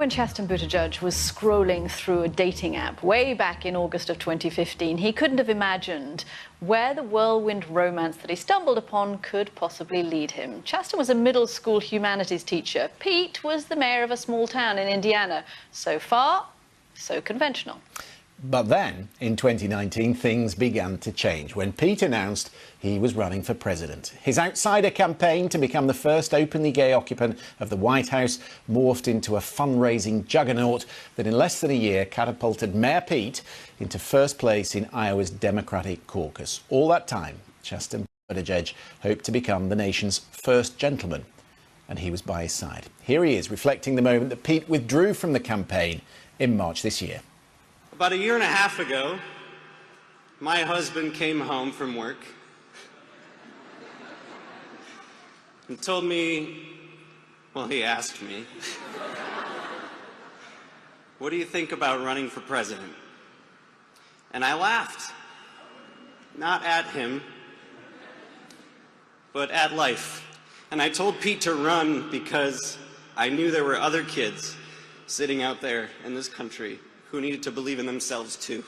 When Chasten Buttigieg was scrolling through a dating app way back in August of 2015, he couldn't have imagined where the whirlwind romance that he stumbled upon could possibly lead him. Chasten was a middle school humanities teacher. Pete was the mayor of a small town in Indiana. So far, so conventional. But then, in 2019, things began to change when Pete announced he was running for president. His outsider campaign to become the first openly gay occupant of the White House morphed into a fundraising juggernaut that in less than a year catapulted Mayor Pete into first place in Iowa's Democratic caucus. All that time, Chasten Buttigieg hoped to become the nation's first gentleman, and he was by his side. Here he is, reflecting the moment that Pete withdrew from the campaign in March this year. About a year and a half ago, my husband came home from work and told me, well, he asked me, "What do you think about running for president?" And I laughed, not at him, but at life. And I told Pete to run because I knew there were other kids sitting out there in this country who needed to believe in themselves too.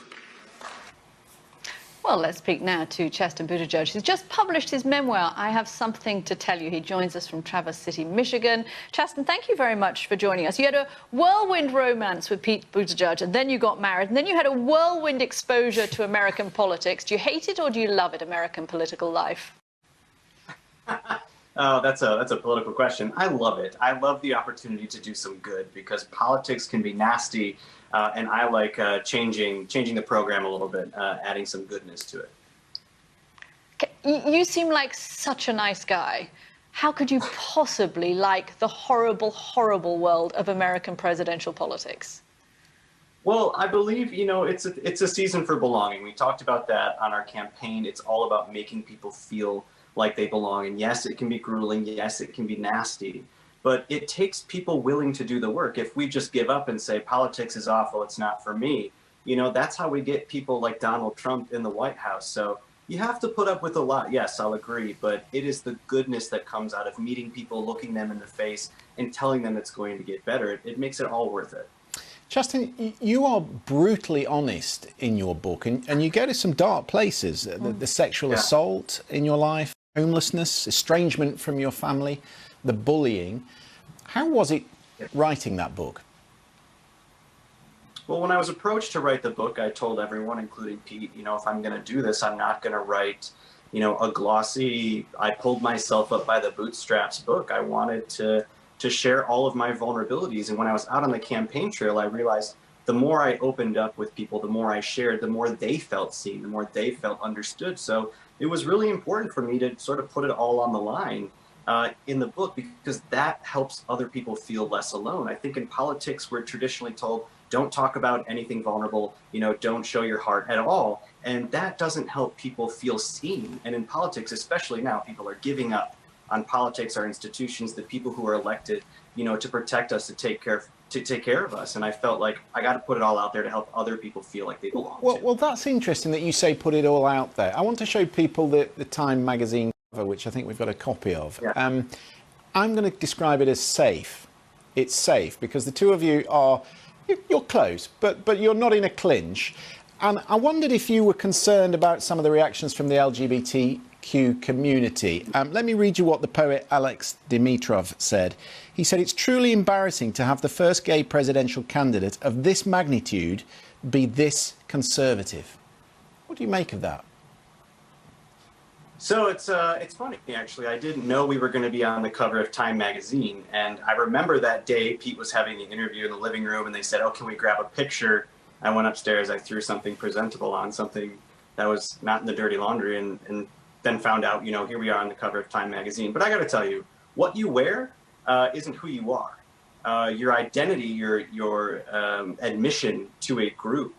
Well, let's speak now to Chasten Buttigieg. He's just published his memoir, I Have Something to Tell You. He joins us from Traverse City, Michigan. Chasten, thank you very much for joining us. You had a whirlwind romance with Pete Buttigieg, and then you got married, and then you had a whirlwind exposure to American politics. Do you hate it or do you love it, American political life? Oh, that's a political question. I love it. I love the opportunity to do some good because politics can be nasty, and I like changing the program a little bit, adding some goodness to it. You seem like such a nice guy. How could you possibly like the horrible, horrible world of American presidential politics? Well, I believe, it's a season for belonging. We talked about that on our campaign. It's all about making people feel like they belong. And yes, it can be grueling. Yes, it can be nasty. But it takes people willing to do the work. If we just give up and say politics is awful, it's not for me, that's how we get people like Donald Trump in the White House. So you have to put up with a lot. Yes, I'll agree. But it is the goodness that comes out of meeting people, looking them in the face and telling them it's going to get better. It makes it all worth it. Chasten, you are brutally honest in your book, and you go to some dark places. The sexual assault in your life, homelessness, estrangement from your family, the bullying. How was it writing that book? Well, when I was approached to write the book, I told everyone, including Pete, if I'm going to do this, I'm not going to write, a glossy, I pulled myself up by the bootstraps book. I wanted to share all of my vulnerabilities. And when I was out on the campaign trail, I realized the more I opened up with people, the more I shared, the more they felt seen, the more they felt understood. So it was really important for me to sort of put it all on the line in the book, because that helps other people feel less alone. I think in politics, we're traditionally told, don't talk about anything vulnerable, don't show your heart at all. And that doesn't help people feel seen. And in politics, especially now, people are giving up on politics, our institutions, the people who are elected, to protect us, to take care of us. And I felt like I got to put it all out there to help other people feel like they belong. Well, that's interesting that you say put it all out there. I want to show people the Time magazine cover, which I think we've got a copy of. Yeah. I'm going to describe it as safe. It's safe because the two of you you're close, but you're not in a clinch. And I wondered if you were concerned about some of the reactions from the LGBTQ community. Let me read you what the poet Alex Dimitrov said. He said, "It's truly embarrassing to have the first gay presidential candidate of this magnitude be this conservative." What do you make of that? So it's funny, actually. I didn't know we were going to be on the cover of Time magazine. And I remember that day Pete was having the interview in the living room and they said, "Oh, can we grab a picture?" I went upstairs, I threw something presentable on, something that was not in the dirty laundry, and then found out, here we are on the cover of Time magazine. But I got to tell you, what you wear isn't who you are. Your identity, your admission to a group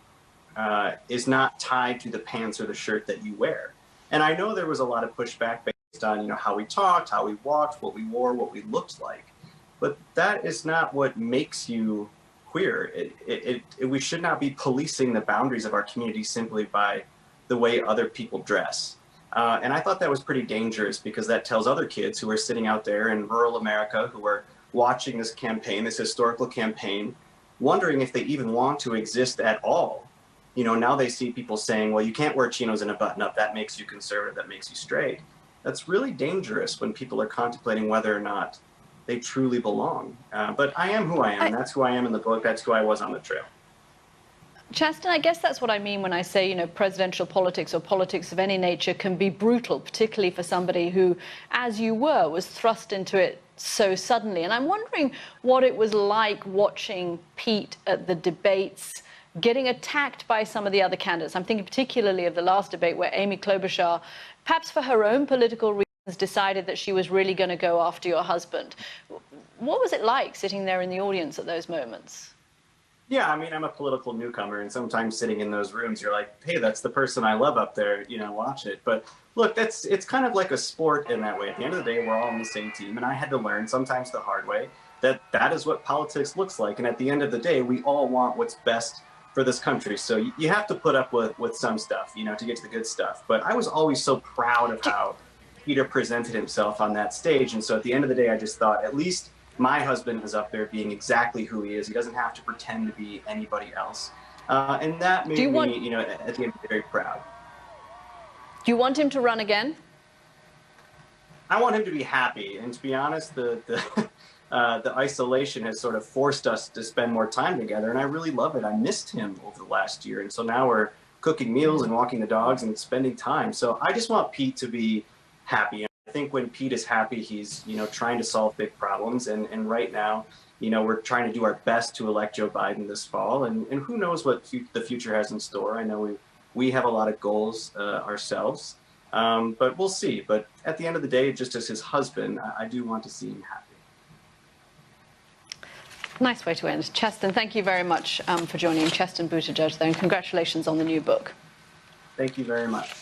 is not tied to the pants or the shirt that you wear. And I know there was a lot of pushback based on, how we talked, how we walked, what we wore, what we looked like. But that is not what makes you queer. We should not be policing the boundaries of our community simply by the way other people dress. And I thought that was pretty dangerous because that tells other kids who are sitting out there in rural America who are watching this campaign, this historical campaign, wondering if they even want to exist at all. You know, now they see people saying, well, you can't wear chinos and a button-up. That makes you conservative. That makes you straight. That's really dangerous when people are contemplating whether or not they truly belong. But I am who I am. That's who I am in the book. That's who I was on the trail. Chasten, I guess that's what I mean when I say, you know, presidential politics or politics of any nature can be brutal, particularly for somebody who, as you were, was thrust into it so suddenly. And I'm wondering what it was like watching Pete at the debates, getting attacked by some of the other candidates. I'm thinking particularly of the last debate where Amy Klobuchar, perhaps for her own political reasons, decided that she was really going to go after your husband. What was it like sitting there in the audience at those moments? Yeah, I mean, I'm a political newcomer, and sometimes sitting in those rooms, you're like, hey, that's the person I love up there, you know, watch it. But look, it's kind of like a sport in that way. At the end of the day, we're all on the same team, and I had to learn, sometimes the hard way, that is what politics looks like. And at the end of the day, we all want what's best for this country. So you have to put up with some stuff, you know, to get to the good stuff. But I was always so proud of how Peter presented himself on that stage. And so at the end of the day, I just thought, at least my husband is up there being exactly who he is. He doesn't have to pretend to be anybody else. And that made me, you know, at the end, very proud. Do you want him to run again? I want him to be happy. And to be honest, the isolation has sort of forced us to spend more time together. And I really love it. I missed him over the last year. And so now we're cooking meals and walking the dogs and spending time. So I just want Pete to be happy. I think when Pete is happy, he's, you know, trying to solve big problems. And right now, you know, we're trying to do our best to elect Joe Biden this fall. And who knows what the future has in store. I know we have a lot of goals ourselves, but we'll see. But at the end of the day, just as his husband, I do want to see him happy. Nice way to end. Chasten, thank you very much for joining. Chasten Buttigieg there, and congratulations on the new book. Thank you very much.